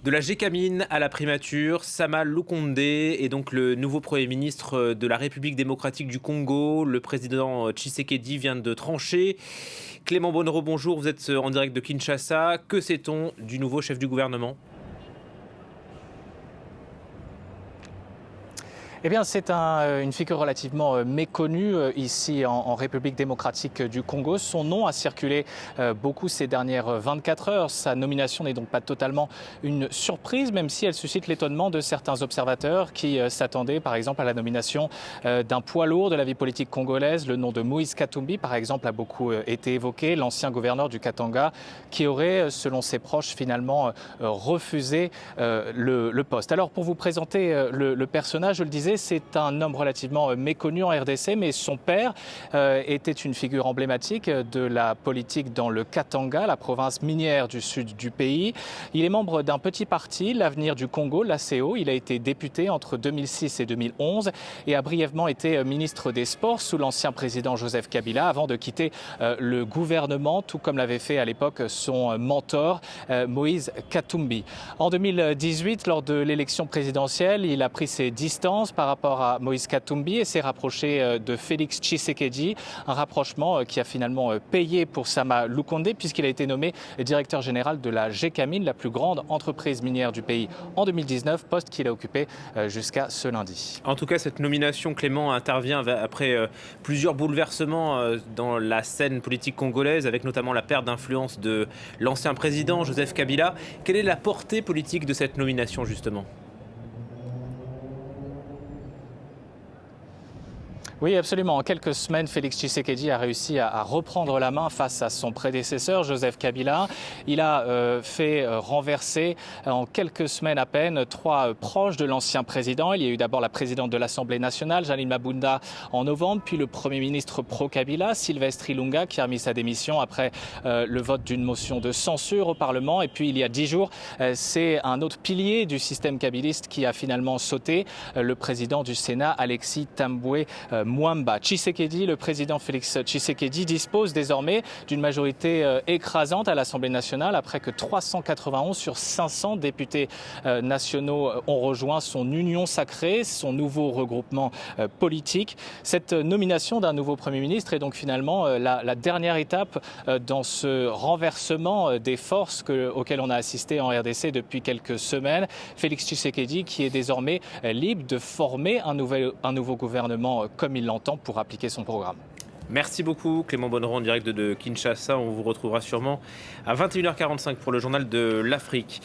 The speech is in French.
De la Gécamine à la primature, Sama Lukonde est donc le nouveau Premier ministre de la République démocratique du Congo. Le président Tshisekedi vient de trancher. Clément Bonnereau, bonjour, vous êtes en direct de Kinshasa. Que sait-on du nouveau chef du gouvernement ? Eh bien, c'est une figure relativement méconnue ici en République démocratique du Congo. Son nom a circulé beaucoup ces dernières 24 heures. Sa nomination n'est donc pas totalement une surprise, même si elle suscite l'étonnement de certains observateurs qui s'attendaient, par exemple, à la nomination d'un poids lourd de la vie politique congolaise. Le nom de Moïse Katumbi, par exemple, a beaucoup été évoqué, l'ancien gouverneur du Katanga, qui aurait, selon ses proches, finalement refusé le poste. Alors, pour vous présenter le personnage, je le disais, c'est un homme relativement méconnu en RDC, mais son père était une figure emblématique de la politique dans le Katanga, la province minière du sud du pays. Il est membre d'un petit parti, l'Avenir du Congo, l'ACO. Il a été député entre 2006 et 2011 et a brièvement été ministre des Sports sous l'ancien président Joseph Kabila avant de quitter le gouvernement, tout comme l'avait fait à l'époque son mentor Moïse Katumbi. En 2018, lors de l'élection présidentielle, il a pris ses distances par rapport à Moïse Katumbi et s'est rapproché de Félix Tshisekedi, un rapprochement qui a finalement payé pour Sama Lukonde puisqu'il a été nommé directeur général de la Gécamine, la plus grande entreprise minière du pays en 2019, poste qu'il a occupé jusqu'à ce lundi. En tout cas, cette nomination, Clément, intervient après plusieurs bouleversements dans la scène politique congolaise, avec notamment la perte d'influence de l'ancien président Joseph Kabila. Quelle est la portée politique de cette nomination, justement ? Oui, absolument. En quelques semaines, Félix Tshisekedi a réussi à reprendre la main face à son prédécesseur, Joseph Kabila. Il a fait renverser en quelques semaines à peine trois proches de l'ancien président. Il y a eu d'abord la présidente de l'Assemblée nationale, Janine Mabunda, en novembre, puis le Premier ministre pro-Kabila, Sylvestre Ilunga, qui a remis sa démission après le vote d'une motion de censure au Parlement. Et puis, il y a 10 jours, c'est un autre pilier du système kabiliste qui a finalement sauté, le président du Sénat, Alexis Tambwe Mwamba. Tshisekedi, le président Félix Tshisekedi, dispose désormais d'une majorité écrasante à l'Assemblée nationale après que 391 sur 500 députés nationaux ont rejoint son union sacrée, son nouveau regroupement politique. Cette nomination d'un nouveau Premier ministre est donc finalement la dernière étape dans ce renversement des forces auquel on a assisté en RDC depuis quelques semaines. Félix Tshisekedi qui est désormais libre de former un nouveau gouvernement comme il l'entend pour appliquer son programme. Merci beaucoup Clément Bonnereau en direct de Kinshasa. On vous retrouvera sûrement à 21h45 pour le journal de l'Afrique.